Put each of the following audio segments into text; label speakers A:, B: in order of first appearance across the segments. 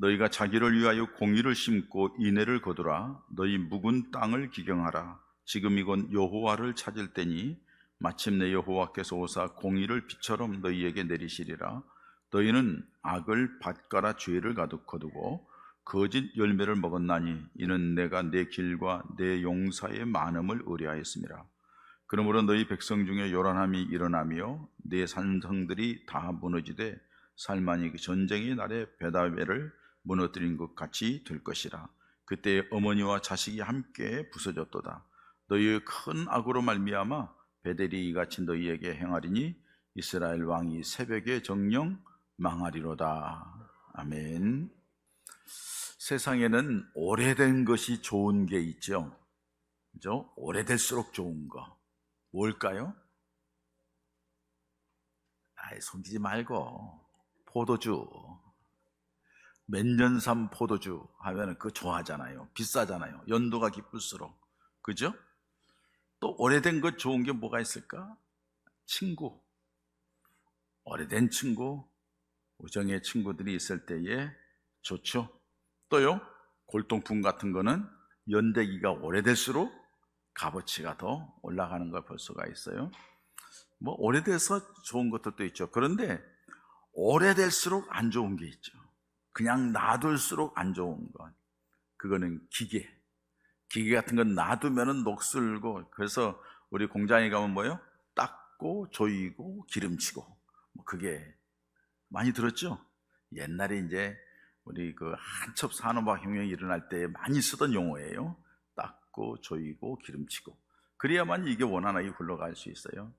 A: 너희가 자기를 위하여 공의를 심고 인애를 거두라. 너희 묵은 땅을 기경하라. 지금 이건 여호와를 찾을 때니 마침내 여호와께서 오사 공의를 비처럼 너희에게 내리시리라. 너희는 악을 밭가라 죄를 가득 거두고 거짓 열매를 먹었나니 이는 내가 내 길과 내 용사의 많음을 의뢰하였습니다. 그러므로 너희 백성 중에 요란함이 일어나며 내 산성들이 다 무너지되 살만이 그 전쟁의 날에 베다벨을 무너뜨린 것 같이 될 것이라. 그때 어머니와 자식이 함께 부서졌도다. 너희의 큰 악으로 말미암아 베델이 이같이 너희에게 행하리니 이스라엘 왕이 새벽에 정령 망하리로다. 아멘. 세상에는 오래된 것이 좋은 게 있죠. 그죠? 오래될수록 좋은 거. 뭘까요? 숨기지 말고 포도주. 몇 년 산 포도주 하면 그거 좋아하잖아요. 비싸잖아요. 연도가 깊을수록. 그죠? 또 오래된 것 좋은 게 뭐가 있을까? 친구. 오래된 친구, 우정의 친구들이 있을 때에 좋죠. 또요, 골동품 같은 거는 연대기가 오래될수록 값어치가 더 올라가는 걸 볼 수가 있어요. 뭐 오래돼서 좋은 것들도 있죠. 그런데 오래될수록 안 좋은 게 있죠. 그냥 놔둘수록 안 좋은 것. 그거는 기계 같은 건 놔두면은 녹슬고, 그래서 우리 공장에 가면 뭐예요? 닦고 조이고 기름치고, 뭐 그게 많이 들었죠? 옛날에 이제 우리 그 한첩 산업화 혁명이 일어날 때 많이 쓰던 용어예요. 닦고 조이고 기름치고. 그래야만 이게 원활하게 흘러갈 수 있어요.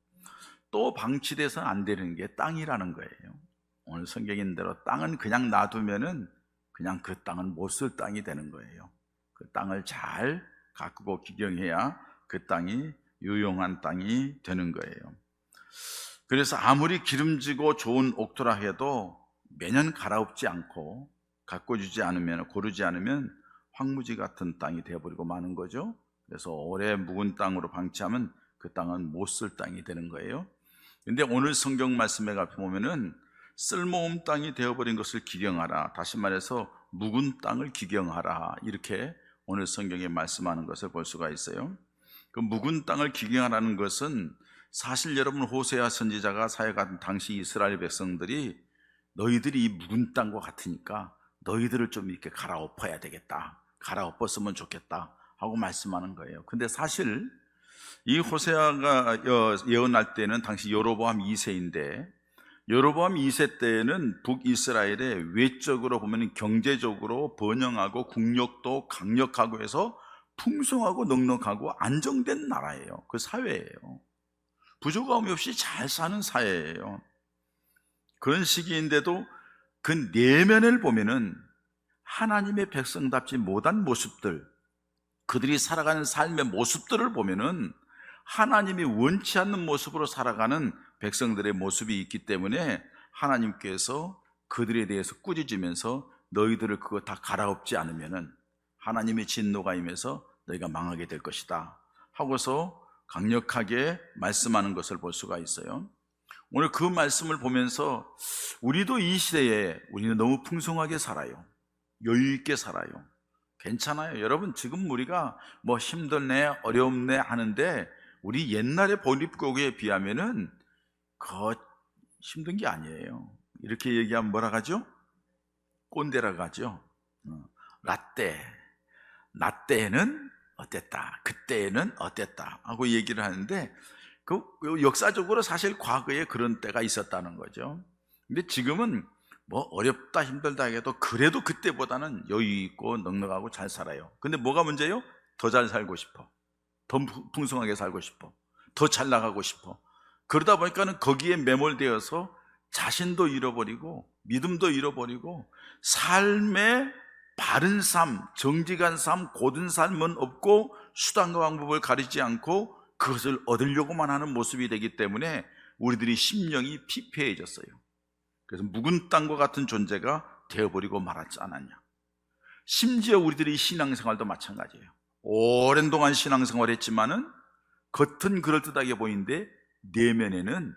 A: 또 방치돼서는 안 되는 게 땅이라는 거예요. 오늘 성경인 대로 땅은 그냥 놔두면은 그냥 그 땅은 못 쓸 땅이 되는 거예요. 그 땅을 잘 가꾸고 기경해야 그 땅이 유용한 땅이 되는 거예요. 그래서 아무리 기름지고 좋은 옥토라 해도 매년 갈아엎지 않고 가꿔주지 않으면, 고르지 않으면 황무지 같은 땅이 되어버리고 마는 거죠. 그래서 오래 묵은 땅으로 방치하면 그 땅은 못 쓸 땅이 되는 거예요. 근데 오늘 성경 말씀에 보면은 쓸모없는 땅이 되어버린 것을 기경하라, 다시 말해서 묵은 땅을 기경하라, 이렇게 오늘 성경에 말씀하는 것을 볼 수가 있어요. 그 묵은 땅을 기경하라는 것은 사실 여러분, 호세아 선지자가 사역한 당시 이스라엘 백성들이 너희들이 이 묵은 땅과 같으니까 너희들을 좀 이렇게 갈아엎어야 되겠다, 갈아엎었으면 좋겠다 하고 말씀하는 거예요. 근데 사실 이 호세아가 예언할 때는 당시 여로보암 2세인데 여로보암 2세 때에는 북이스라엘에 외적으로 보면 경제적으로 번영하고 국력도 강력하고 해서 풍성하고 넉넉하고 안정된 나라예요. 그 사회예요. 부족함이 없이 잘 사는 사회예요. 그런 시기인데도 그 내면을 보면은 하나님의 백성답지 못한 모습들, 그들이 살아가는 삶의 모습들을 보면은 하나님이 원치 않는 모습으로 살아가는 백성들의 모습이 있기 때문에 하나님께서 그들에 대해서 꾸짖으면서 너희들을 그거 다 갈아엎지 않으면은 하나님의 진노가 임해서 너희가 망하게 될 것이다 하고서 강력하게 말씀하는 것을 볼 수가 있어요. 오늘 그 말씀을 보면서 우리도 이 시대에 우리는 너무 풍성하게 살아요. 여유 있게 살아요. 괜찮아요. 여러분, 지금 우리가 뭐 힘들네 어렵네 하는데 우리 옛날의 보릿고기에 비하면은 그 힘든 게 아니에요. 이렇게 얘기하면 뭐라 하죠? 꼰대라고 하죠. 나 때에는 어땠다, 그때에는 어땠다 하고 얘기를 하는데 그 역사적으로 사실 과거에 그런 때가 있었다는 거죠. 근데 지금은 뭐 어렵다 힘들다 해도 그래도 그때보다는 여유 있고 넉넉하고 잘 살아요. 근데 뭐가 문제예요? 더 잘 살고 싶어, 더 풍성하게 살고 싶어, 더 잘 나가고 싶어. 그러다 보니까는 거기에 매몰되어서 자신도 잃어버리고 믿음도 잃어버리고 삶의 바른 삶, 정직한 삶, 고든 삶은 없고 수단과 방법을 가리지 않고 그것을 얻으려고만 하는 모습이 되기 때문에 우리들이 심령이 피폐해졌어요. 그래서 묵은 땅과 같은 존재가 되어버리고 말았지 않았냐. 심지어 우리들이 신앙생활도 마찬가지예요. 오랜 동안 신앙생활을 했지만은 겉은 그럴듯하게 보이는데 내면에는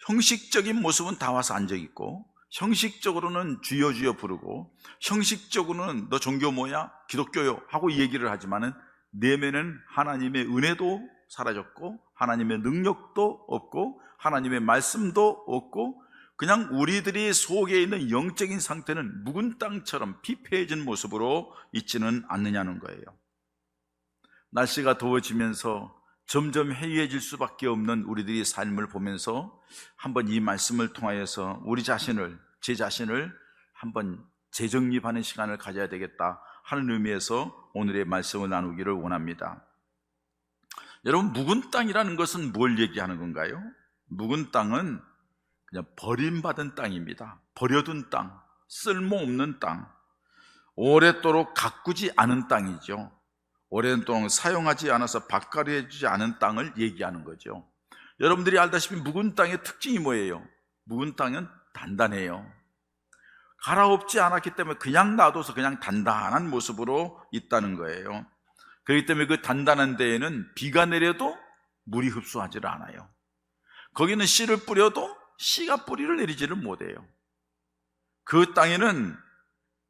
A: 형식적인 모습은 다 와서 앉아있고 형식적으로는 주여 주여 부르고, 형식적으로는 너 종교 뭐야? 기독교요 하고 얘기를 하지만은 내면은 하나님의 은혜도 사라졌고, 하나님의 능력도 없고, 하나님의 말씀도 없고, 그냥 우리들이 속에 있는 영적인 상태는 묵은 땅처럼 피폐해진 모습으로 있지는 않느냐는 거예요. 날씨가 더워지면서 점점 해이해질 수밖에 없는 우리들의 삶을 보면서 한번 이 말씀을 통하여서 우리 자신을, 제 자신을 한번 재정립하는 시간을 가져야 되겠다 하는 의미에서 오늘의 말씀을 나누기를 원합니다. 여러분, 묵은 땅이라는 것은 뭘 얘기하는 건가요? 묵은 땅은 그냥 버림받은 땅입니다. 버려둔 땅, 쓸모없는 땅, 오랫도록 가꾸지 않은 땅이죠. 오랫동안 사용하지 않아서 밭갈이 해주지 않은 땅을 얘기하는 거죠. 여러분들이 알다시피 묵은 땅의 특징이 뭐예요? 묵은 땅은 단단해요. 갈아엎지 않았기 때문에 그냥 놔둬서 그냥 단단한 모습으로 있다는 거예요. 그렇기 때문에 그 단단한 데에는 비가 내려도 물이 흡수하지 않아요. 거기는 씨를 뿌려도 씨가 뿌리를 내리지를 못해요. 그 땅에는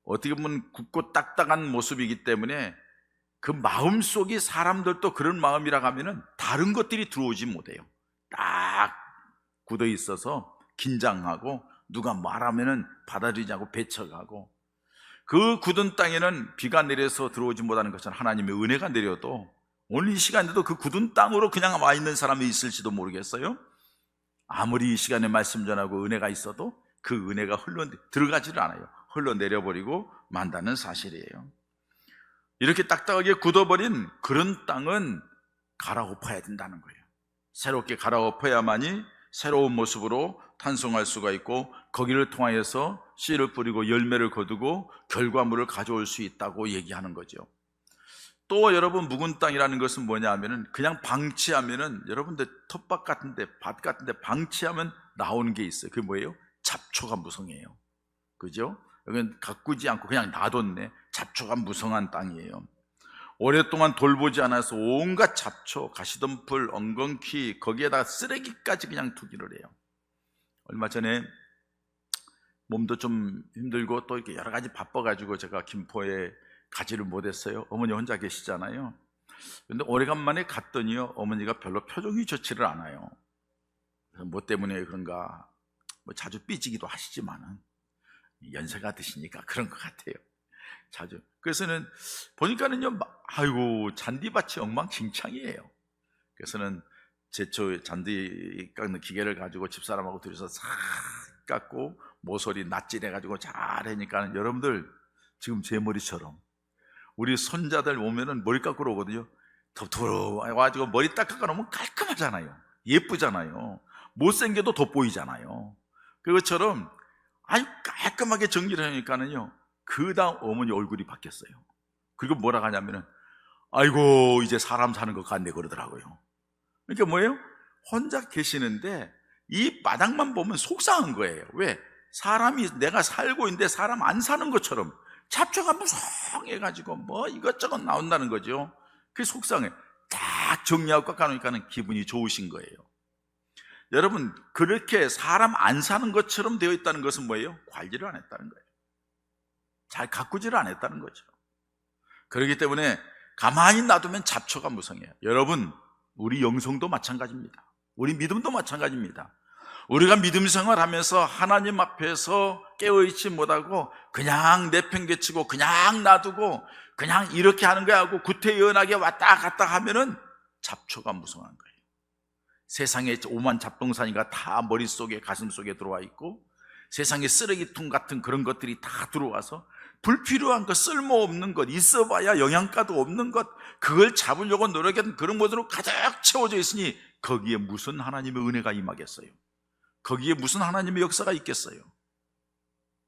A: 어떻게 보면 굵고 딱딱한 모습이기 때문에 그 마음속이, 사람들도 그런 마음이라 하면은 다른 것들이 들어오지 못해요. 딱 굳어 있어서 긴장하고, 누가 말하면은 받아들이지 않고 배척하고, 그 굳은 땅에는 비가 내려서 들어오지 못하는 것은 하나님의 은혜가 내려도 오늘 이 시간에도 그 굳은 땅으로 그냥 와 있는 사람이 있을지도 모르겠어요. 아무리 이 시간에 말씀 전하고 은혜가 있어도 그 은혜가 들어가지를 않아요. 흘러내려버리고 만다는 사실이에요. 이렇게 딱딱하게 굳어버린 그런 땅은 갈아엎어야 된다는 거예요. 새롭게 갈아엎어야만이 새로운 모습으로 탄생할 수가 있고, 거기를 통하여서 씨를 뿌리고 열매를 거두고 결과물을 가져올 수 있다고 얘기하는 거죠. 또 여러분, 묵은 땅이라는 것은 뭐냐 하면은 그냥 방치하면은, 여러분들 텃밭 같은데, 밭 같은데 방치하면 나오는 게 있어요. 그게 뭐예요? 잡초가 무성해요. 그죠? 여기는 가꾸지 않고 그냥 놔뒀네. 잡초가 무성한 땅이에요. 오랫동안 돌보지 않아서 온갖 잡초, 가시덤불, 엉겅퀴, 거기에다가 쓰레기까지 그냥 투기를 해요. 얼마 전에 몸도 좀 힘들고 또 이렇게 여러 가지 바빠가지고 제가 김포에 가지를 못했어요. 어머니 혼자 계시잖아요. 근데 오래간만에 갔더니요, 어머니가 별로 표정이 좋지를 않아요. 그래서 뭐 때문에 그런가, 뭐 자주 삐지기도 하시지만은 연세가 드시니까 그런 것 같아요. 자주. 그래서는 보니까는요, 아이고, 잔디밭이 엉망진창이에요. 그래서는 제초 잔디 깎는 기계를 가지고 집사람하고 둘이서 싹 깎고 모서리 낫질해가지고 잘 하니까, 여러분들 지금 제 머리처럼 우리 손자들 오면은 머리 깎으러 오거든요. 더러워가지고 머리 딱 깎아놓으면 깔끔하잖아요. 예쁘잖아요. 못생겨도 돋보이잖아요. 그것처럼 아주 깔끔하게 정리를 하니까는요, 그 다음 어머니 얼굴이 바뀌었어요. 그리고 뭐라 하냐면은, 아이고, 이제 사람 사는 것 같네 그러더라고요. 그러니까 뭐예요? 혼자 계시는데 이 바닥만 보면 속상한 거예요. 왜? 사람이, 내가 살고 있는데 사람 안 사는 것처럼 잡초가 무성해가지고 뭐 이것저것 나온다는 거죠. 그게 속상해. 딱 정리하고 깎아놓으니까 기분이 좋으신 거예요. 여러분, 그렇게 사람 안 사는 것처럼 되어 있다는 것은 뭐예요? 관리를 안 했다는 거예요. 잘 가꾸지를 안 했다는 거죠. 그렇기 때문에 가만히 놔두면 잡초가 무성해요. 여러분, 우리 영성도 마찬가지입니다. 우리 믿음도 마찬가지입니다. 우리가 믿음 생활하면서 하나님 앞에서 깨어있지 못하고 그냥 내팽개치고 그냥 놔두고 그냥 이렇게 하는 거야 하고 구태연하게 왔다 갔다 하면은 잡초가 무성한 거예요. 세상에 오만 잡동사니가 다 머릿속에, 가슴속에 들어와 있고, 세상에 쓰레기통 같은 그런 것들이 다 들어와서 불필요한 것, 쓸모없는 것, 있어봐야 영양가도 없는 것, 그걸 잡으려고 노력했던 그런 것으로 가득 채워져 있으니 거기에 무슨 하나님의 은혜가 임하겠어요? 거기에 무슨 하나님의 역사가 있겠어요?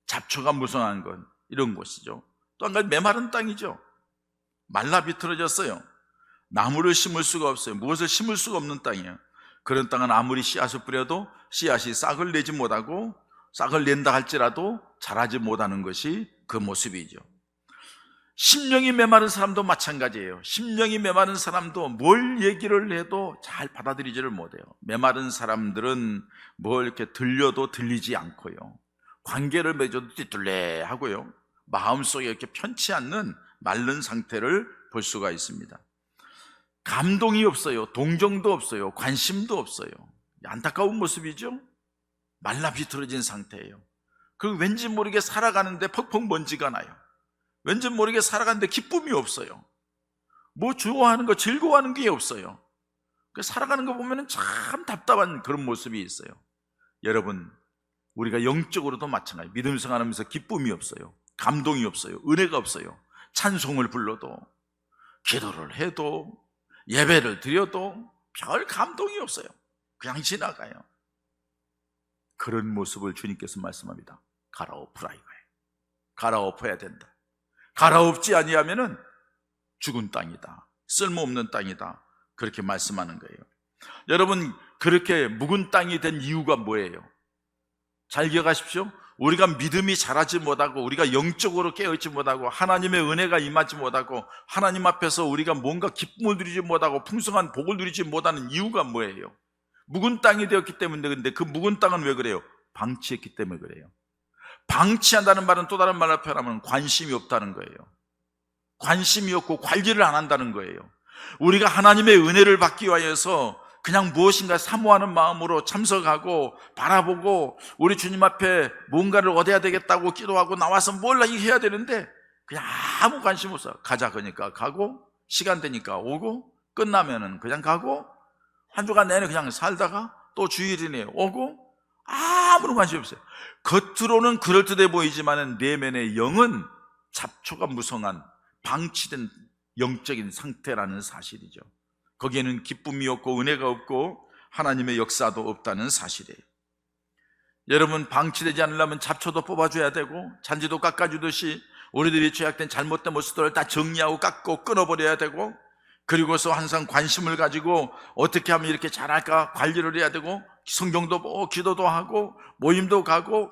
A: 잡초가 무성한 건 이런 곳이죠. 또 한 가지 메마른 땅이죠. 말라 비틀어졌어요. 나무를 심을 수가 없어요. 무엇을 심을 수가 없는 땅이에요. 그런 땅은 아무리 씨앗을 뿌려도 씨앗이 싹을 내지 못하고, 싹을 낸다 할지라도 자라지 못하는 것이 그 모습이죠. 심령이 메마른 사람도 마찬가지예요. 심령이 메마른 사람도 뭘 얘기를 해도 잘 받아들이지를 못해요. 메마른 사람들은 뭘 이렇게 들려도 들리지 않고요, 관계를 맺어도 띠뚤레 하고요, 마음속에 이렇게 편치 않는 마른 상태를 볼 수가 있습니다. 감동이 없어요. 동정도 없어요. 관심도 없어요. 안타까운 모습이죠. 말라 비틀어진 상태예요. 그리고 왠지 모르게 살아가는데 퍽퍽 먼지가 나요. 왠지 모르게 살아가는데 기쁨이 없어요. 뭐 좋아하는 거, 즐거워하는 게 없어요. 살아가는 거 보면 참 답답한 그런 모습이 있어요. 여러분, 우리가 영적으로도 마찬가지. 믿음 생활하면서 기쁨이 없어요. 감동이 없어요. 은혜가 없어요. 찬송을 불러도, 기도를 해도, 예배를 드려도 별 감동이 없어요. 그냥 지나가요. 그런 모습을 주님께서 말씀합니다. 갈아엎으라 이거예요. 갈아엎어야 된다. 갈아엎지 아니하면은 죽은 땅이다, 쓸모없는 땅이다, 그렇게 말씀하는 거예요. 여러분, 그렇게 묵은 땅이 된 이유가 뭐예요? 잘 기억하십시오. 우리가 믿음이 자라지 못하고, 우리가 영적으로 깨어있지 못하고, 하나님의 은혜가 임하지 못하고, 하나님 앞에서 우리가 뭔가 기쁨을 누리지 못하고 풍성한 복을 누리지 못하는 이유가 뭐예요? 묵은 땅이 되었기 때문에. 근데 그 묵은 땅은 왜 그래요? 방치했기 때문에 그래요. 방치한다는 말은 또 다른 말로 표현하면 관심이 없다는 거예요. 관심이 없고 관리를 안 한다는 거예요. 우리가 하나님의 은혜를 받기 위해서 그냥 무엇인가 사모하는 마음으로 참석하고 바라보고 우리 주님 앞에 뭔가를 얻어야 되겠다고 기도하고 나와서 뭘 해야 되는데 그냥 아무 관심 없어. 가자 그러니까 가고, 시간 되니까 오고, 끝나면은 그냥 가고, 한 주간 내내 그냥 살다가 또 주일이네 오고, 아무런 관심이 없어요. 겉으로는 그럴듯해 보이지만 내면의 영은 잡초가 무성한 방치된 영적인 상태라는 사실이죠. 거기에는 기쁨이 없고 은혜가 없고 하나님의 역사도 없다는 사실이에요. 여러분, 방치되지 않으려면 잡초도 뽑아줘야 되고, 잔디도 깎아주듯이 우리들이 죄악된 잘못된 모습들을 다 정리하고 깎고 끊어버려야 되고, 그리고서 항상 관심을 가지고 어떻게 하면 이렇게 잘할까 관리를 해야 되고, 성경도 보고 기도도 하고 모임도 가고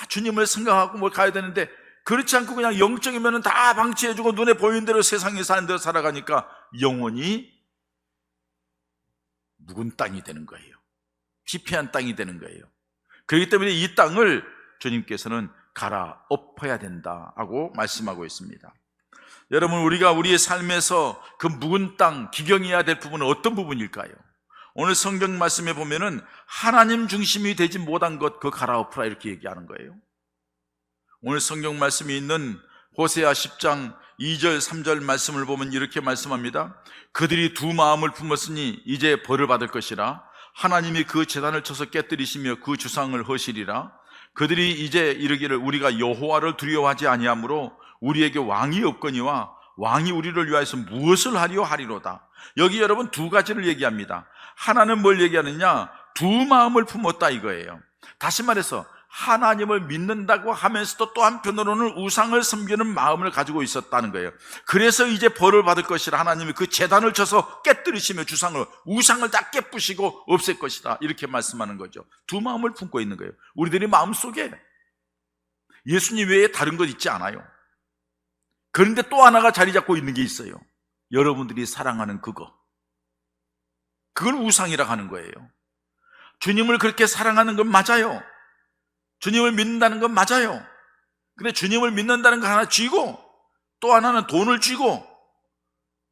A: 주님을 생각하고 뭘 가야 되는데, 그렇지 않고 그냥 영적이면 다 방치해주고 눈에 보이는 대로 세상에 사는 대로 살아가니까 영원히 묵은 땅이 되는 거예요. 피폐한 땅이 되는 거예요. 그렇기 때문에 이 땅을 주님께서는 갈아엎어야 된다고 말씀하고 있습니다. 여러분, 우리가 우리의 삶에서 그 묵은 땅, 기경해야 될 부분은 어떤 부분일까요? 오늘 성경 말씀에 보면은 하나님 중심이 되지 못한 것, 그 갈아엎으라 이렇게 얘기하는 거예요. 오늘 성경 말씀이 있는 호세아 10장 2절 3절 말씀을 보면 이렇게 말씀합니다. 그들이 두 마음을 품었으니 이제 벌을 받을 것이라. 하나님이 그 제단을 쳐서 깨뜨리시며 그 주상을 허시리라. 그들이 이제 이르기를 우리가 여호와를 두려워하지 아니하므로 우리에게 왕이 없거니와 왕이 우리를 위하여서 무엇을 하리요 하리로다. 여기 여러분 두 가지를 얘기합니다. 하나는 뭘 얘기하느냐? 두 마음을 품었다 이거예요. 다시 말해서 하나님을 믿는다고 하면서도 또 한편으로는 우상을 섬기는 마음을 가지고 있었다는 거예요. 그래서 이제 벌을 받을 것이라. 하나님이 그 제단을 쳐서 깨뜨리시며 주상을, 우상을 다 깨부시고 없앨 것이다 이렇게 말씀하는 거죠. 두 마음을 품고 있는 거예요. 우리들이 마음속에 예수님 외에 다른 것 있지 않아요. 그런데 또 하나가 자리 잡고 있는 게 있어요. 여러분들이 사랑하는 그거, 그걸 우상이라고 하는 거예요. 주님을 그렇게 사랑하는 건 맞아요. 주님을 믿는다는 건 맞아요. 근데 주님을 믿는다는 거 하나 쥐고, 또 하나는 돈을 쥐고,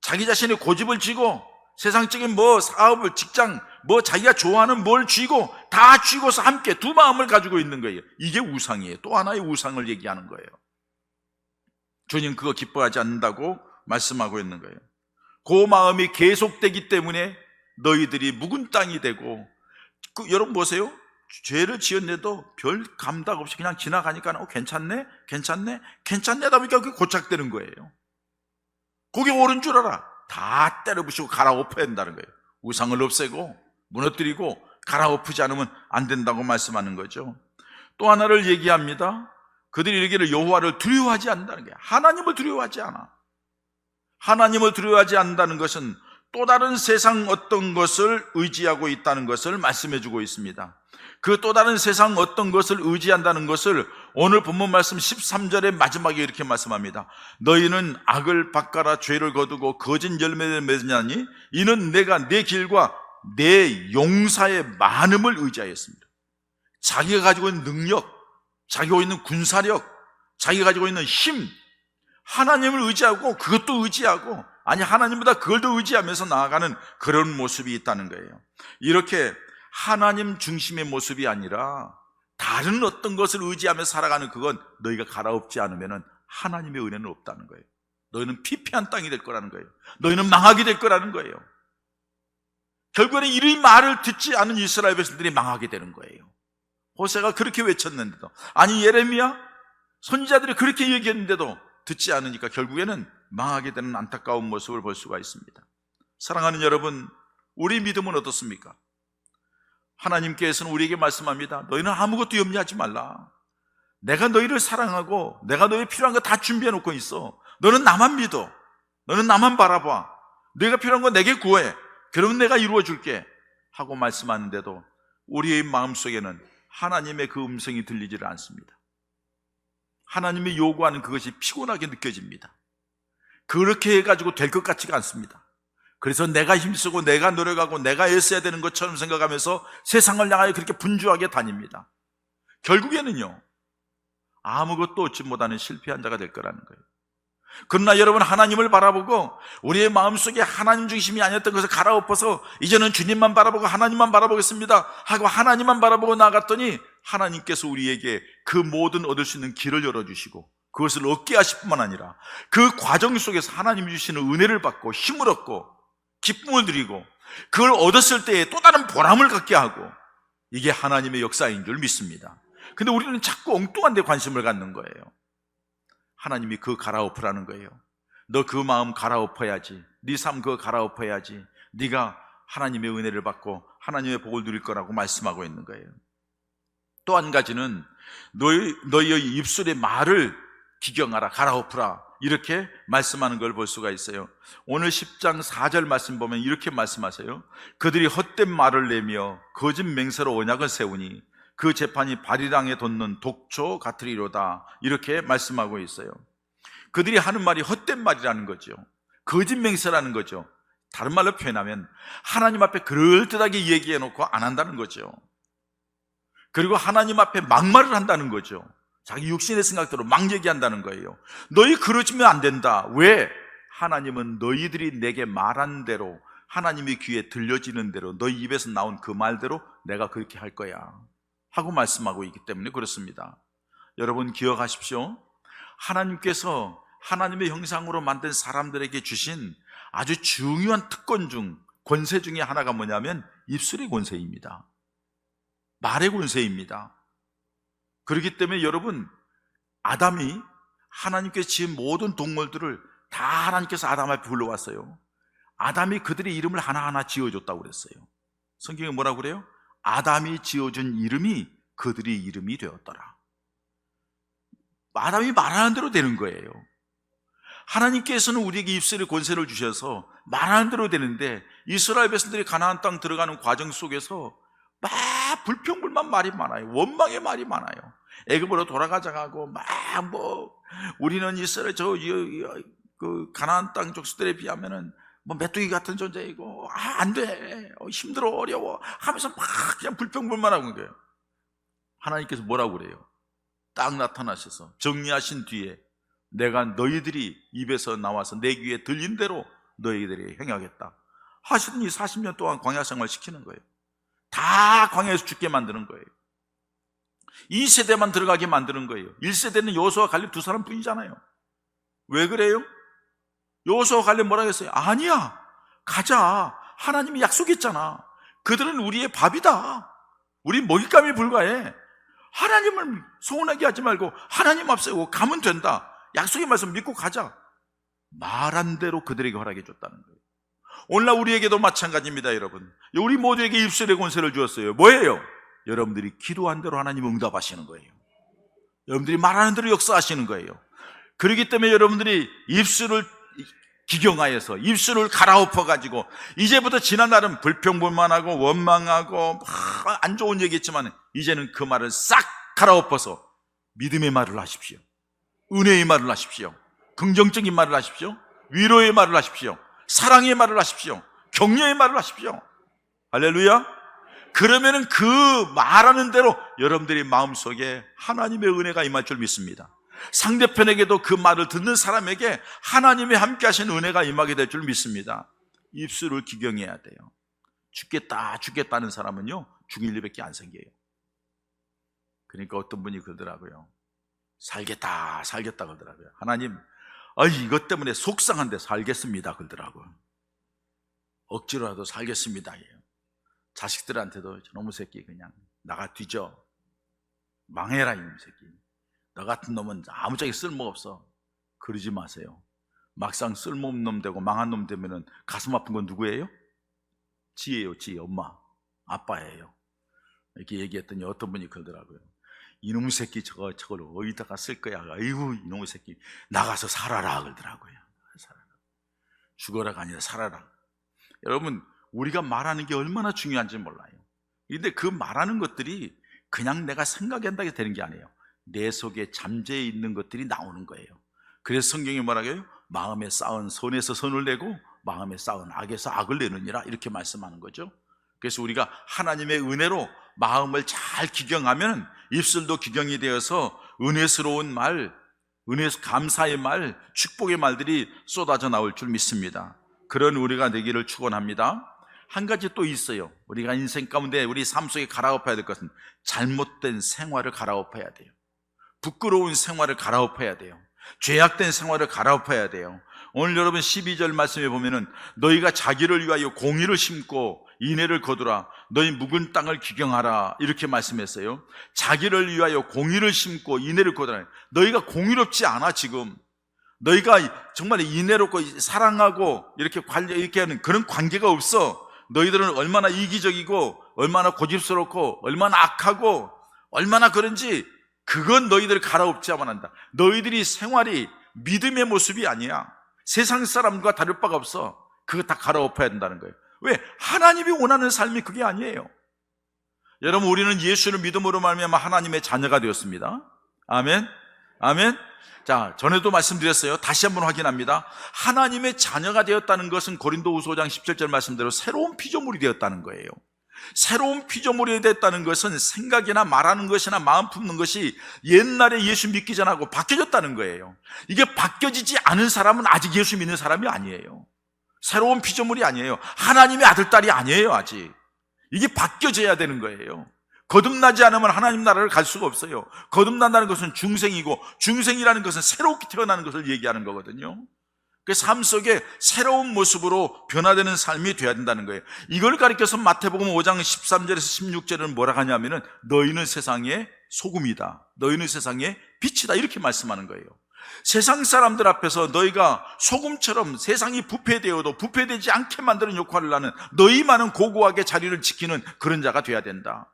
A: 자기 자신의 고집을 쥐고, 세상적인 뭐 사업을, 직장, 뭐 자기가 좋아하는 뭘 쥐고, 다 쥐고서 함께 두 마음을 가지고 있는 거예요. 이게 우상이에요. 또 하나의 우상을 얘기하는 거예요. 주님 그거 기뻐하지 않는다고 말씀하고 있는 거예요. 그 마음이 계속되기 때문에 너희들이 묵은 땅이 되고, 여러분 보세요. 죄를 지었는데도 별 감각 없이 그냥 지나가니까 괜찮네 하다 보니까 그게 고착되는 거예요. 그게 옳은 줄 알아. 다 때려부시고 갈아엎어야 된다는 거예요. 우상을 없애고 무너뜨리고 갈아엎지 않으면 안 된다고 말씀하는 거죠. 또 하나를 얘기합니다. 그들이 이르기를 여호와를 두려워하지 않는다는 거예요. 하나님을 두려워하지 않아. 하나님을 두려워하지 않는다는 것은 또 다른 세상 어떤 것을 의지하고 있다는 것을 말씀해 주고 있습니다. 그 또 다른 세상 어떤 것을 의지한다는 것을 오늘 본문 말씀 13절의 마지막에 이렇게 말씀합니다. 너희는 악을 바꿔라 죄를 거두고 거짓 열매를 맺으냐니 이는 내가 내 길과 내 용사의 많음을 의지하였습니다. 자기가 가지고 있는 능력, 자기가 가지고 있는 군사력, 자기가 가지고 있는 힘, 하나님을 의지하고 그것도 의지하고, 아니 하나님보다 그걸 더 의지하면서 나아가는 그런 모습이 있다는 거예요. 이렇게 하나님 중심의 모습이 아니라 다른 어떤 것을 의지하며 살아가는, 그건 너희가 갈아엎지 않으면 하나님의 은혜는 없다는 거예요. 너희는 피폐한 땅이 될 거라는 거예요. 너희는 망하게 될 거라는 거예요. 결국에는 이 말을 듣지 않은 이스라엘 백성들이 망하게 되는 거예요. 호세가 그렇게 외쳤는데도, 아니 예레미야, 선지자들이 그렇게 얘기했는데도 듣지 않으니까 결국에는 망하게 되는 안타까운 모습을 볼 수가 있습니다. 사랑하는 여러분, 우리 믿음은 어떻습니까? 하나님께서는 우리에게 말씀합니다. 너희는 아무것도 염려하지 말라. 내가 너희를 사랑하고 내가 너희 필요한 거 다 준비해 놓고 있어. 너는 나만 믿어. 너는 나만 바라봐. 네가 필요한 거 내게 구해. 그러면 내가 이루어 줄게 하고 말씀하는데도 우리의 마음속에는 하나님의 그 음성이 들리지를 않습니다. 하나님이 요구하는 그것이 피곤하게 느껴집니다. 그렇게 해가지고 될 것 같지가 않습니다. 그래서 내가 힘쓰고 내가 노력하고 내가 애써야 되는 것처럼 생각하면서 세상을 향하여 그렇게 분주하게 다닙니다. 결국에는요, 아무것도 얻지 못하는 실패한 자가 될 거라는 거예요. 그러나 여러분, 하나님을 바라보고 우리의 마음속에 하나님 중심이 아니었던 것을 갈아엎어서 이제는 주님만 바라보고 하나님만 바라보겠습니다 하고 하나님만 바라보고 나아갔더니 하나님께서 우리에게 그 모든 얻을 수 있는 길을 열어주시고 그것을 얻게 하실 뿐만 아니라 그 과정 속에서 하나님이 주시는 은혜를 받고 힘을 얻고 기쁨을 누리고 그걸 얻었을 때에 또 다른 보람을 갖게 하고, 이게 하나님의 역사인 줄 믿습니다. 근데 우리는 자꾸 엉뚱한 데 관심을 갖는 거예요. 하나님이 그거 갈아엎으라는 거예요. 너 그 마음 갈아엎어야지. 네 삶 그거 갈아엎어야지. 네가 하나님의 은혜를 받고 하나님의 복을 누릴 거라고 말씀하고 있는 거예요. 또 한 가지는 너희의 입술의 말을 기경하라, 갈아엎으라, 이렇게 말씀하는 걸 볼 수가 있어요. 오늘 10장 4절 말씀 보면 이렇게 말씀하세요. 그들이 헛된 말을 내며 거짓 맹세로 언약을 세우니 그 재판이 발이랑에 돋는 독초 같으리로다, 이렇게 말씀하고 있어요. 그들이 하는 말이 헛된 말이라는 거죠. 거짓 맹세라는 거죠. 다른 말로 표현하면 하나님 앞에 그럴듯하게 얘기해 놓고 안 한다는 거죠. 그리고 하나님 앞에 막말을 한다는 거죠. 자기 육신의 생각대로 막 얘기한다는 거예요. 너희 그러시면 안 된다. 왜? 하나님은 너희들이 내게 말한 대로, 하나님의 귀에 들려지는 대로, 너희 입에서 나온 그 말대로 내가 그렇게 할 거야 하고 말씀하고 있기 때문에 그렇습니다. 여러분 기억하십시오. 하나님께서 하나님의 형상으로 만든 사람들에게 주신 아주 중요한 특권 중, 권세 중에 하나가 뭐냐면 입술의 권세입니다. 말의 권세입니다. 그렇기 때문에 여러분, 아담이 하나님께서 지은 모든 동물들을 다 하나님께서 아담 앞에 불러왔어요. 아담이 그들의 이름을 하나하나 지어줬다고 그랬어요. 성경에 뭐라고 그래요? 아담이 지어준 이름이 그들의 이름이 되었더라. 아담이 말하는 대로 되는 거예요. 하나님께서는 우리에게 입술의 권세를 주셔서 말하는 대로 되는데, 이스라엘 백성들이 가나안 땅 들어가는 과정 속에서 막 불평불만 말이 많아요. 원망의 말이 많아요. 애굽으로 돌아가자 하고 막 우리는 이스라엘 그 가나안 땅 족수들에 비하면은 메뚜기 같은 존재이고 안 돼, 힘들어, 어려워 하면서 막 그냥 불평불만하고 거예요. 하나님께서 뭐라고 그래요? 딱 나타나셔서 정리하신 뒤에 내가 너희들이 입에서 나와서 내 귀에 들린 대로 너희들이 행하겠다 하시더니 40년 동안 광야 생활 시키는 거예요. 다 광야에서 죽게 만드는 거예요. 2세대만 들어가게 만드는 거예요. 1세대는 여호수아 갈렙 두 사람 뿐이잖아요. 왜 그래요? 여호수아 갈렙 뭐라고 했어요? 아니야, 가자, 하나님이 약속했잖아. 그들은 우리의 밥이다, 우리 먹잇감에 불과해. 하나님을 소원하게 하지 말고 하나님 앞세우고 가면 된다. 약속의 말씀 믿고 가자. 말한 대로 그들에게 허락해 줬다는 거예요. 오늘날 우리에게도 마찬가지입니다. 여러분, 우리 모두에게 입술의 권세를 주었어요. 뭐예요? 여러분들이 기도한 대로 하나님 응답하시는 거예요. 여러분들이 말하는 대로 역사하시는 거예요. 그렇기 때문에 여러분들이 입술을 기경하여서 입술을 갈아엎어가지고 이제부터 지난 날은 불평불만하고 원망하고 안 좋은 얘기했지만 이제는 그 말을 싹 갈아엎어서 믿음의 말을 하십시오. 은혜의 말을 하십시오. 긍정적인 말을 하십시오. 위로의 말을 하십시오. 사랑의 말을 하십시오. 격려의 말을 하십시오. 할렐루야. 그러면은 그 말하는 대로 여러분들이 마음속에 하나님의 은혜가 임할 줄 믿습니다. 상대편에게도 그 말을 듣는 사람에게 하나님의 함께 하신 은혜가 임하게 될 줄 믿습니다. 입술을 기경해야 돼요. 죽겠다는 사람은요, 죽일 일밖에 안 생겨요. 그러니까 어떤 분이 그러더라고요. 살겠다 그러더라고요. 하나님, 이것 때문에 속상한데 살겠습니다 그러더라고요. 억지로라도 살겠습니다. 자식들한테도 저놈의 새끼 그냥 나가 뒤져, 망해라 이놈의 새끼, 너 같은 놈은 아무짝에 쓸모없어, 그러지 마세요. 막상 쓸모없는 놈 되고 망한 놈 되면은 가슴 아픈 건 누구예요? 지예요. 지, 엄마 아빠예요. 이렇게 얘기했더니 어떤 분이 그러더라고요. 이놈의 새끼 저걸 어디다가 쓸 거야. 아이고 이놈의 새끼 나가서 살아라 그러더라고요. 살아라. 죽어라가 아니라 살아라. 여러분, 우리가 말하는 게 얼마나 중요한지 몰라요. 그런데 그 말하는 것들이 그냥 내가 생각한다고 되는 게 아니에요. 내 속에 잠재해 있는 것들이 나오는 거예요. 그래서 성경이 뭐라고 해요? 마음에 쌓은 선에서 선을 내고 마음에 쌓은 악에서 악을 내느니라, 이렇게 말씀하는 거죠. 그래서 우리가 하나님의 은혜로 마음을 잘 기경하면 입술도 기경이 되어서 은혜스러운 말, 감사의 말, 축복의 말들이 쏟아져 나올 줄 믿습니다. 그런 우리가 되기를 축원합니다. 한 가지 또 있어요. 우리가 인생 가운데 우리 삶 속에 갈아엎어야 될 것은 잘못된 생활을 갈아엎어야 돼요. 부끄러운 생활을 갈아엎어야 돼요. 죄악된 생활을 갈아엎어야 돼요. 오늘 여러분 12절 말씀에 보면은 너희가 자기를 위하여 공의를 심고 인애를 거두라, 너희 묵은 땅을 기경하라, 이렇게 말씀했어요. 자기를 위하여 공의를 심고 인애를 거두라. 너희가 공의롭지 않아. 지금 너희가 정말 인애롭고 사랑하고 이렇게 하는 그런 관계가 없어. 너희들은 얼마나 이기적이고 얼마나 고집스럽고 얼마나 악하고 얼마나 그런지 그건 너희들을 갈아엎지야만 한다. 너희들이 생활이 믿음의 모습이 아니야. 세상 사람과 다를 바가 없어. 그거 다 갈아엎어야 된다는 거예요. 왜? 하나님이 원하는 삶이 그게 아니에요. 여러분, 우리는 예수를 믿음으로 말미암아 하나님의 자녀가 되었습니다. 아멘. 아멘. 자, 전에도 말씀드렸어요. 다시 한번 확인합니다. 하나님의 자녀가 되었다는 것은 고린도후서 5장 17절 말씀대로 새로운 피조물이 되었다는 거예요. 새로운 피조물이 됐다는 것은 생각이나 말하는 것이나 마음 품는 것이 옛날에 예수 믿기 전하고 바뀌어졌다는 거예요. 이게 바뀌어지지 않은 사람은 아직 예수 믿는 사람이 아니에요. 새로운 피조물이 아니에요. 하나님의 아들, 딸이 아니에요. 아직 이게 바뀌어져야 되는 거예요. 거듭나지 않으면 하나님 나라를 갈 수가 없어요. 거듭난다는 것은 중생이고, 중생이라는 것은 새롭게 태어나는 것을 얘기하는 거거든요. 그 삶 속에 새로운 모습으로 변화되는 삶이 되어야 된다는 거예요. 이걸 가리켜서 마태복음 5장 13절에서 16절은 뭐라 하냐면은 너희는 세상의 소금이다, 너희는 세상의 빛이다, 이렇게 말씀하는 거예요. 세상 사람들 앞에서 너희가 소금처럼 세상이 부패되어도 부패되지 않게 만드는 역할을 하는, 너희만은 고고하게 자리를 지키는 그런 자가 돼야 된다.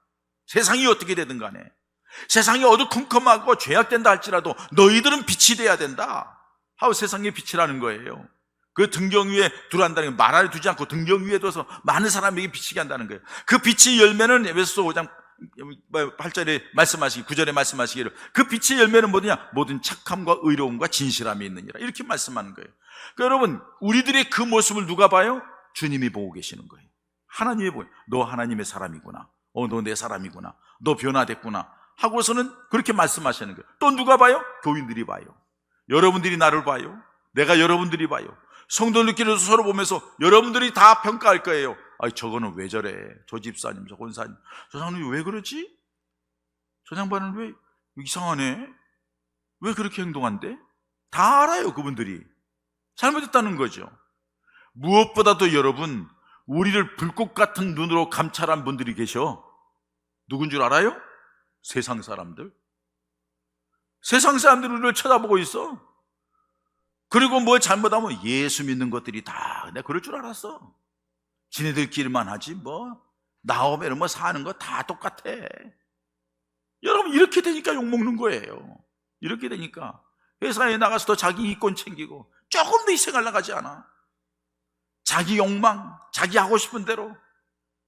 A: 세상이 어떻게 되든 간에, 세상이 어두컴컴하고 죄악된다 할지라도 너희들은 빛이 돼야 된다 하고 세상의 빛이라는 거예요. 그 등경 위에 두란다는 게 말 아래 두지 않고 등경 위에 둬서 많은 사람에게 비치게 한다는 거예요. 그 빛이 열매는 에베소서 5장 8절에 말씀하시기, 9절에 말씀하시기를 그 빛의 열매는 뭐냐? 모든 착함과 의로움과 진실함이 있느니라, 이렇게 말씀하는 거예요. 그러니까 여러분, 우리들의 그 모습을 누가 봐요? 주님이 보고 계시는 거예요. 하나님이 보여요. 너 하나님의 사람이구나, 너 내 사람이구나, 너 변화됐구나 하고서는 그렇게 말씀하시는 거예요. 또 누가 봐요? 교인들이 봐요. 여러분들이 나를 봐요. 내가 여러분들이 봐요. 성도들끼리도 서로 보면서 여러분들이 다 평가할 거예요. 저거는 왜 저래? 저 집사님, 저 권사님, 저 사람이 왜 그러지? 저 양반은 왜 이상하네? 왜 그렇게 행동한대? 다 알아요. 그분들이 잘못했다는 거죠. 무엇보다도 여러분, 우리를 불꽃 같은 눈으로 감찰한 분들이 계셔. 누군 줄 알아요? 세상 사람들. 세상 사람들이 우리를 쳐다보고 있어. 그리고 뭘 잘못하면 예수 믿는 것들이 다 내가 그럴 줄 알았어. 지네들끼리만 하지 나오면 사는 거 다 똑같아. 여러분, 이렇게 되니까 욕먹는 거예요. 이렇게 되니까 회사에 나가서도 자기 이권 챙기고 조금도 희생하려고 하지 않아. 자기 욕망, 자기 하고 싶은 대로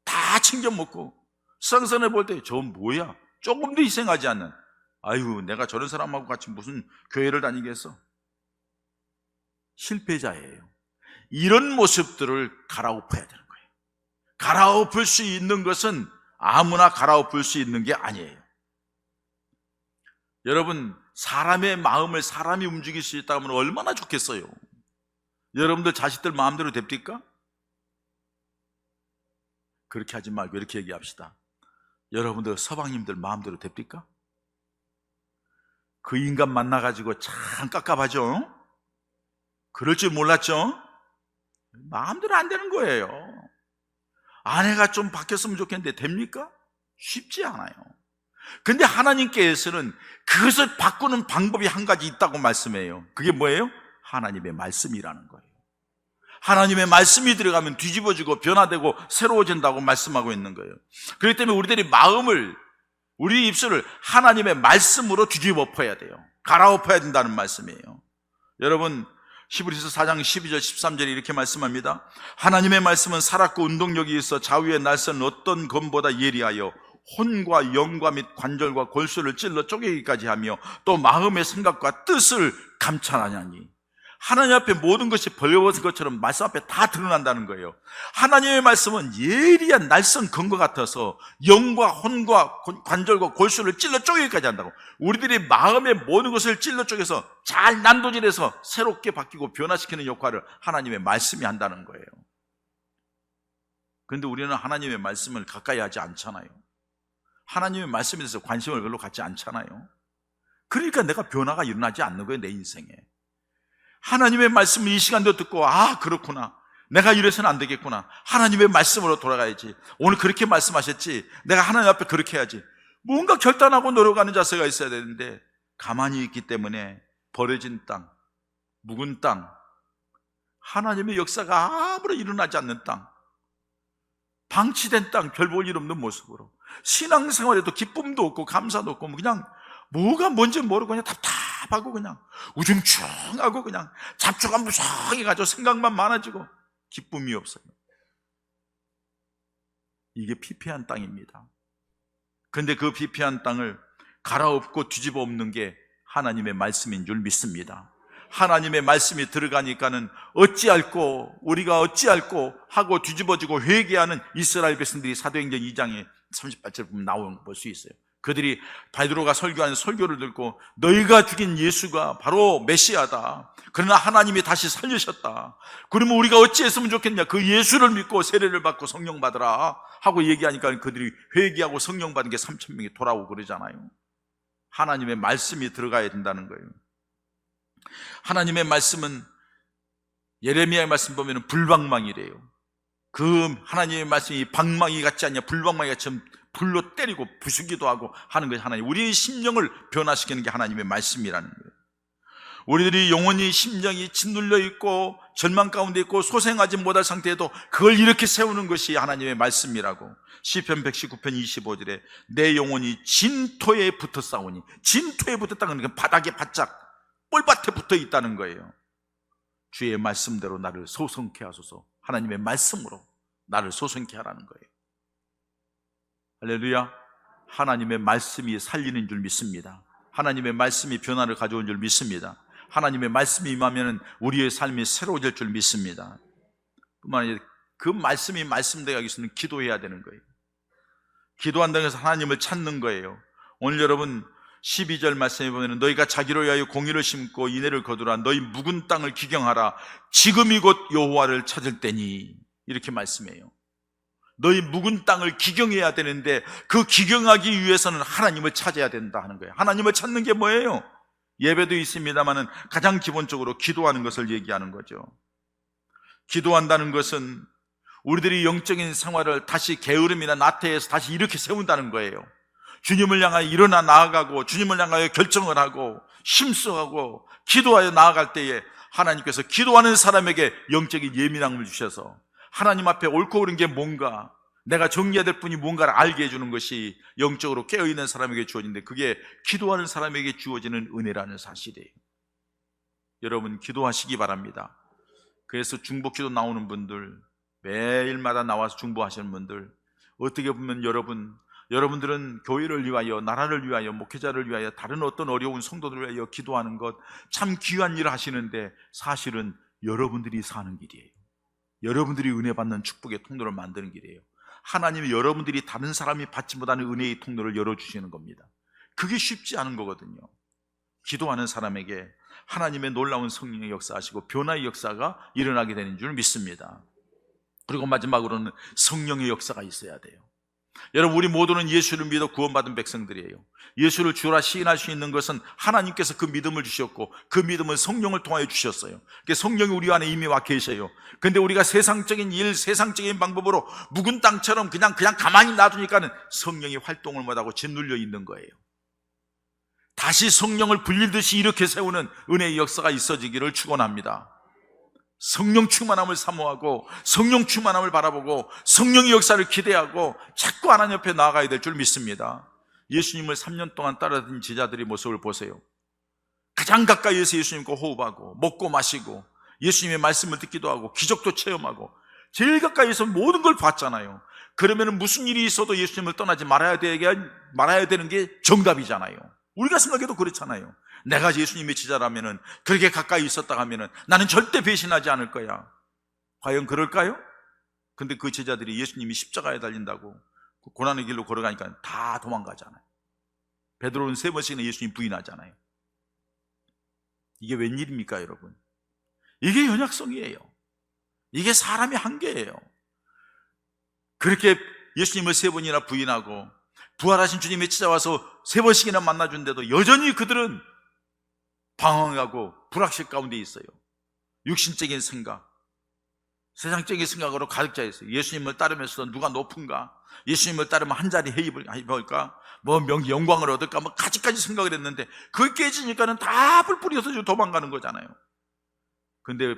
A: 다 챙겨 먹고, 세상선에 볼 때 저 뭐야? 조금도 희생하지 않는, 아유, 내가 저런 사람하고 같이 무슨 교회를 다니겠어? 실패자예요. 이런 모습들을 갈아엎어야 되는 거예요. 갈아엎을 수 있는 것은 아무나 갈아엎을 수 있는 게 아니에요. 여러분, 사람의 마음을 사람이 움직일 수 있다면 얼마나 좋겠어요. 여러분들 자식들 마음대로 됩니까? 그렇게 하지 말고 이렇게 얘기합시다. 여러분들 서방님들 마음대로 됩니까? 그 인간 만나가지고 참 깝깝하죠? 그럴 줄 몰랐죠? 마음대로 안 되는 거예요. 아내가 좀 바뀌었으면 좋겠는데 됩니까? 쉽지 않아요. 근데 하나님께서는 그것을 바꾸는 방법이 한 가지 있다고 말씀해요. 그게 뭐예요? 하나님의 말씀이라는 거예요. 하나님의 말씀이 들어가면 뒤집어지고 변화되고 새로워진다고 말씀하고 있는 거예요. 그렇기 때문에 우리들이 마음을, 우리 입술을 하나님의 말씀으로 뒤집어 엎어야 돼요. 갈아엎어야 된다는 말씀이에요. 여러분, 히브리서 4장 12절 13절에 이렇게 말씀합니다. 하나님의 말씀은 살았고 운동력이 있어 좌우의 날선 어떤 검보다 예리하여 혼과 영과 및 관절과 골수를 찔러 쪼개기까지 하며 또 마음의 생각과 뜻을 감찰하냐니. 하나님 앞에 모든 것이 벌거벗은 것처럼 말씀 앞에 다 드러난다는 거예요. 하나님의 말씀은 예리한 날선 검과 같아서 영과 혼과 관절과 골수를 찔러 쪼개기까지 한다고. 우리들이 마음의 모든 것을 찔러 쪼개서 잘 난도질해서 새롭게 바뀌고 변화시키는 역할을 하나님의 말씀이 한다는 거예요. 그런데 우리는 하나님의 말씀을 가까이 하지 않잖아요. 하나님의 말씀에 대해서 관심을 별로 갖지 않잖아요. 그러니까 내가 변화가 일어나지 않는 거예요, 내 인생에. 하나님의 말씀을 이 시간도 듣고, 아, 그렇구나, 내가 이래서는 안 되겠구나, 하나님의 말씀으로 돌아가야지, 오늘 그렇게 말씀하셨지, 내가 하나님 앞에 그렇게 해야지, 뭔가 결단하고 노력하는 자세가 있어야 되는데 가만히 있기 때문에 버려진 땅, 묵은 땅, 하나님의 역사가 아무런 일어나지 않는 땅, 방치된 땅, 별 볼 일 없는 모습으로 신앙생활에도 기쁨도 없고 감사도 없고 그냥 뭐가 뭔지 모르고 그냥 답답하고 그냥 우중충하고 그냥 잡초가 무성해가지고 생각만 많아지고 기쁨이 없어요. 이게 피폐한 땅입니다. 그런데 그 피폐한 땅을 갈아엎고 뒤집어 엎는 게 하나님의 말씀인 줄 믿습니다. 하나님의 말씀이 들어가니까는 어찌할꼬, 우리가 어찌할꼬 하고 뒤집어지고 회개하는 이스라엘 백성들이 사도행전 2장에 38절 보면 나오는 거 볼 수 있어요. 그들이 베드로가 설교하는 설교를 듣고 너희가 죽인 예수가 바로 메시아다, 그러나 하나님이 다시 살리셨다, 그러면 우리가 어찌했으면 좋겠냐, 그 예수를 믿고 세례를 받고 성령 받으라 하고 얘기하니까 그들이 회개하고 성령 받은 게 3,000명이 돌아오고 그러잖아요. 하나님의 말씀이 들어가야 된다는 거예요. 하나님의 말씀은 예레미야의 말씀 보면 불방망이래요. 그 하나님의 말씀이 방망이 같지 않냐, 불방망이 같이 불로 때리고 부수기도 하고 하는 것이 하나님, 우리의 심령을 변화시키는 게 하나님의 말씀이라는 거예요. 우리들이 영혼이 심령이 짓눌려 있고 절망 가운데 있고 소생하지 못할 상태에도 그걸 이렇게 세우는 것이 하나님의 말씀이라고. 시편 119편 25절에 내 영혼이 진토에 붙어 싸우니, 진토에 붙었다는 건 바닥에 바짝 뻘밭에 붙어 있다는 거예요. 주의 말씀대로 나를 소성케 하소서. 하나님의 말씀으로 나를 소성케 하라는 거예요. 할렐루야. 하나님의 말씀이 살리는 줄 믿습니다. 하나님의 말씀이 변화를 가져온 줄 믿습니다. 하나님의 말씀이 임하면 우리의 삶이 새로워질 줄 믿습니다. 뿐만 아니라 그 말씀이 말씀되게 하기 위해서는 기도해야 되는 거예요. 기도한다고 해서 하나님을 찾는 거예요. 오늘 여러분 12절 말씀에 보면 너희가 자기로 위하여 공의를 심고 인애를 거두라, 너희 묵은 땅을 기경하라, 지금이 곧 여호와를 찾을 때니, 이렇게 말씀해요. 너희 묵은 땅을 기경해야 되는데 그 기경하기 위해서는 하나님을 찾아야 된다 하는 거예요. 하나님을 찾는 게 뭐예요? 예배도 있습니다만은 가장 기본적으로 기도하는 것을 얘기하는 거죠. 기도한다는 것은 우리들이 영적인 생활을 다시 게으름이나 나태해서 다시 이렇게 세운다는 거예요. 주님을 향하여 일어나 나아가고 주님을 향하여 결정을 하고 힘써하고 기도하여 나아갈 때에 하나님께서 기도하는 사람에게 영적인 예민함을 주셔서 하나님 앞에 옳고 그른 게 뭔가, 내가 정리해야 될 분이 뭔가를 알게 해주는 것이 영적으로 깨어있는 사람에게 주어지는데, 그게 기도하는 사람에게 주어지는 은혜라는 사실이에요. 여러분 기도하시기 바랍니다. 그래서 중보기도 나오는 분들, 매일마다 나와서 중보하시는 분들, 어떻게 보면 여러분들은 교회를 위하여, 나라를 위하여, 목회자를 위하여, 다른 어떤 어려운 성도들을 위하여 기도하는 것 참 귀한 일을 하시는데 사실은 여러분들이 사는 길이에요. 여러분들이 은혜 받는 축복의 통로를 만드는 길이에요. 하나님이 여러분들이 다른 사람이 받지 못하는 은혜의 통로를 열어주시는 겁니다. 그게 쉽지 않은 거거든요. 기도하는 사람에게 하나님의 놀라운 성령의 역사하시고 변화의 역사가 일어나게 되는 줄 믿습니다. 그리고 마지막으로는 성령의 역사가 있어야 돼요. 여러분, 우리 모두는 예수를 믿어 구원받은 백성들이에요. 예수를 주라 시인할 수 있는 것은 하나님께서 그 믿음을 주셨고, 그 믿음은 성령을 통하여 주셨어요. 성령이 우리 안에 이미 와 계셔요. 근데 우리가 세상적인 일, 세상적인 방법으로 묵은 땅처럼 그냥 가만히 놔두니까는 성령이 활동을 못하고 짓눌려 있는 거예요. 다시 성령을 불리듯이 일으켜 세우는 은혜의 역사가 있어지기를 축원합니다. 성령 충만함을 사모하고 성령 충만함을 바라보고 성령의 역사를 기대하고 자꾸 하나님 옆에 나아가야 될 줄 믿습니다. 예수님을 3년 동안 따라다닌 제자들의 모습을 보세요. 가장 가까이에서 예수님과 호흡하고 먹고 마시고 예수님의 말씀을 듣기도 하고 기적도 체험하고 제일 가까이에서 모든 걸 봤잖아요. 그러면 무슨 일이 있어도 예수님을 떠나지 말아야 되는 게 정답이잖아요. 우리가 생각해도 그렇잖아요. 내가 예수님의 제자라면은, 그렇게 가까이 있었다 하면은 나는 절대 배신하지 않을 거야. 과연 그럴까요? 근데 그 제자들이 예수님이 십자가에 달린다고 그 고난의 길로 걸어가니까 다 도망가잖아요. 베드로는 3번씩이나 예수님 부인하잖아요. 이게 웬일입니까, 여러분? 이게 연약성이에요. 이게 사람의 한계예요. 그렇게 예수님을 3번이나 부인하고 부활하신 주님이 찾아와서 3번씩이나 만나준데도 여전히 그들은 방황하고 불확실 가운데 있어요. 육신적인 생각, 세상적인 생각으로 가득 차 있어요. 예수님을 따르면서 누가 높은가? 예수님을 따르면 한 자리 해입을까? 영광을 얻을까? 가지까지 생각을 했는데 그게 깨지니까는 다 뿔뿔이 흩어지고 도망가는 거잖아요. 근데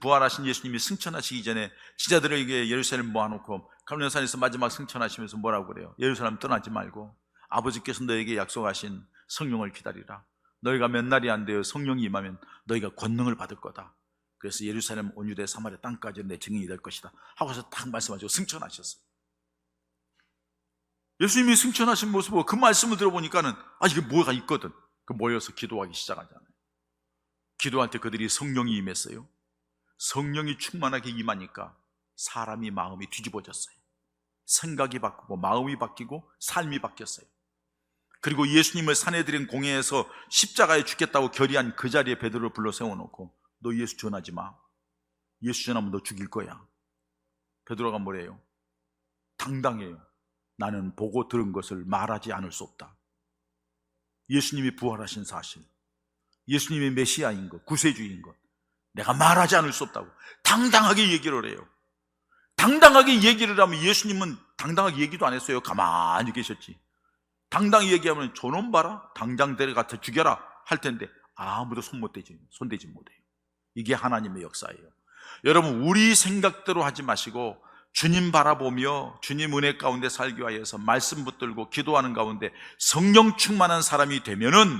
A: 부활하신 예수님이 승천하시기 전에 지자들에게 예루살렘 모아놓고 감람산에서 마지막 승천하시면서 뭐라고 그래요? 예루살렘 떠나지 말고 아버지께서 너에게 약속하신 성령을 기다리라. 너희가 몇 날이 안 되어 성령이 임하면 너희가 권능을 받을 거다. 그래서 예루살렘, 온 유대, 사마리아 땅까지 내 증인이 될 것이다 하고서 딱 말씀하시고 승천하셨어요. 예수님이 승천하신 모습을 그 말씀을 들어보니까는 이게 뭐가 있거든. 그 모여서 기도하기 시작하잖아요. 기도할 때 그들이 성령이 임했어요. 성령이 충만하게 임하니까 사람이 마음이 뒤집어졌어요. 생각이 바뀌고 마음이 바뀌고 삶이 바뀌었어요. 그리고 예수님을 산헤드린 공회에서 십자가에 죽겠다고 결의한 그 자리에 베드로를 불러 세워놓고 너 예수 전하지 마. 예수 전하면 너 죽일 거야. 베드로가 뭐래요? 당당해요. 나는 보고 들은 것을 말하지 않을 수 없다. 예수님이 부활하신 사실, 예수님이 메시아인 것, 구세주인 것, 내가 말하지 않을 수 없다고 당당하게 얘기를 해요. 당당하게 얘기를 하면 예수님은 당당하게 얘기도 안 했어요. 가만히 계셨지. 당당히 얘기하면 저놈 봐라, 당장 데려가서 죽여라 할 텐데 아무도 손대지 못해요. 이게 하나님의 역사예요. 여러분, 우리 생각대로 하지 마시고 주님 바라보며 주님 은혜 가운데 살기 위해서 말씀 붙들고 기도하는 가운데 성령 충만한 사람이 되면은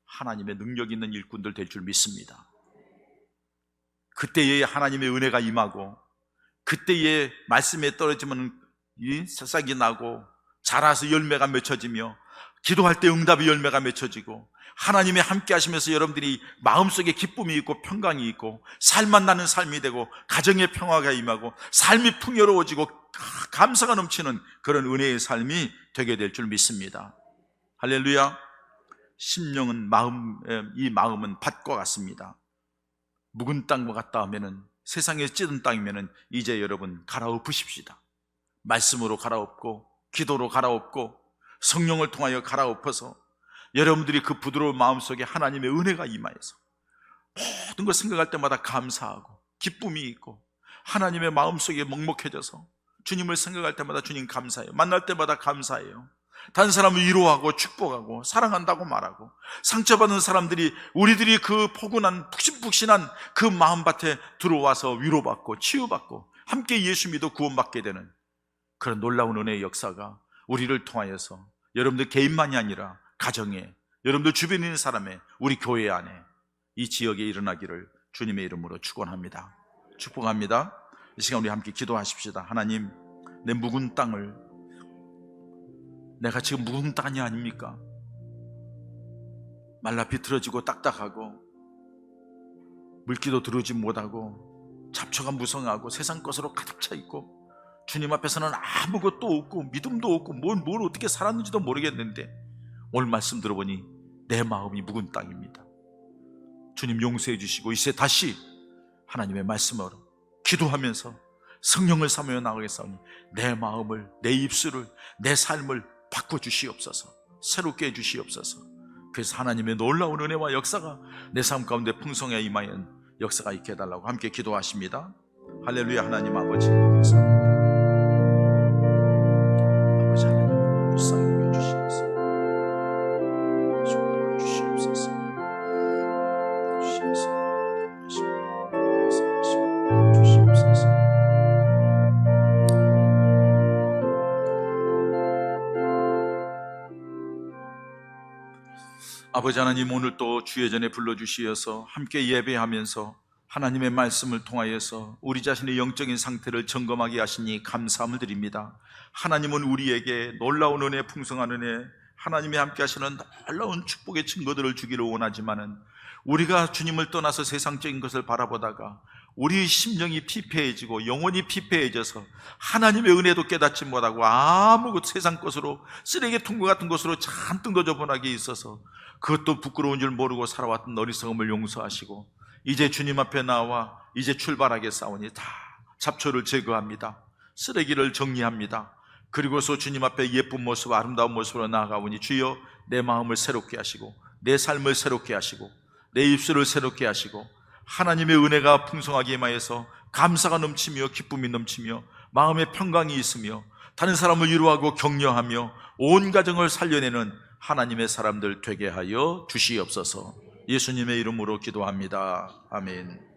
A: 하나님의 능력 있는 일꾼들 될 줄 믿습니다. 그때에 하나님의 은혜가 임하고 그때에 말씀에 떨어지면 새싹이 나고 자라서 열매가 맺혀지며 기도할 때 응답의 열매가 맺혀지고 하나님이 함께 하시면서 여러분들이 마음속에 기쁨이 있고 평강이 있고 살만 나는 삶이 되고 가정의 평화가 임하고 삶이 풍요로워지고 감사가 넘치는 그런 은혜의 삶이 되게 될 줄 믿습니다. 할렐루야. 심령은 이 마음은 밭과 같습니다. 묵은 땅과 같다 하면은 세상에 찌든 땅이면은 이제 여러분 갈아엎으십시다. 말씀으로 갈아엎고 기도로 갈아엎고 성령을 통하여 갈아엎어서 여러분들이 그 부드러운 마음속에 하나님의 은혜가 임하여서 모든 걸 생각할 때마다 감사하고 기쁨이 있고 하나님의 마음속에 먹먹해져서 주님을 생각할 때마다 주님 감사해요. 만날 때마다 감사해요. 다른 사람을 위로하고 축복하고 사랑한다고 말하고 상처받은 사람들이 우리들이 그 포근한 푹신푹신한 그 마음밭에 들어와서 위로받고 치유받고 함께 예수 믿어 구원받게 되는 그런 놀라운 은혜의 역사가 우리를 통하여서 여러분들 개인만이 아니라 가정에, 여러분들 주변에 있는 사람의, 우리 교회 안에, 이 지역에 일어나기를 주님의 이름으로 축원합니다. 축복합니다. 이 시간 우리 함께 기도하십시다. 하나님, 내 묵은 땅을, 내가 지금 묵은 땅이 아닙니까? 말라 비틀어지고 딱딱하고 물기도 들어오지 못하고 잡초가 무성하고 세상 것으로 가득 차 있고 주님 앞에서는 아무것도 없고 믿음도 없고 뭘 어떻게 살았는지도 모르겠는데 오늘 말씀 들어보니 내 마음이 묵은 땅입니다. 주님 용서해 주시고 이제 다시 하나님의 말씀으로 기도하면서 성령을 삼으며 나가겠사오니 내 마음을, 내 입술을, 내 삶을 바꿔주시옵소서. 새롭게 해주시옵소서. 그래서 하나님의 놀라운 은혜와 역사가 내 삶 가운데 풍성하게 임하여 역사가 있게 해달라고 함께 기도하십니다. 할렐루야. 하나님 아버지 감사합니다. 아버지 하나님 불쌍히 여겨주시옵소서. 주시옵소서. 주시옵소서. 아버지 하나님, 오늘 또 주의 전에 불러주시어서 함께 예배하면서 하나님의 말씀을 통하여서 우리 자신의 영적인 상태를 점검하게 하시니 감사함을 드립니다. 하나님은 우리에게 놀라운 은혜, 풍성한 은혜, 하나님이 함께 하시는 놀라운 축복의 증거들을 주기를 원하지만은 우리가 주님을 떠나서 세상적인 것을 바라보다가 우리 심령이 피폐해지고 영혼이 피폐해져서 하나님의 은혜도 깨닫지 못하고 아무 세상 것으로 쓰레기통 같은 것으로 잔뜩 너저분하게 있어서 그것도 부끄러운 줄 모르고 살아왔던 어리석음을 용서하시고 이제 주님 앞에 나와 이제 출발하겠사오니 다 잡초를 제거합니다. 쓰레기를 정리합니다. 그리고서 주님 앞에 예쁜 모습, 아름다운 모습으로 나아가오니 주여 내 마음을 새롭게 하시고 내 삶을 새롭게 하시고 내 입술을 새롭게 하시고 하나님의 은혜가 풍성하게 임하여서 감사가 넘치며 기쁨이 넘치며 마음의 평강이 있으며 다른 사람을 위로하고 격려하며 온 가정을 살려내는 하나님의 사람들 되게 하여 주시옵소서. 예수님의 이름으로 기도합니다. 아멘.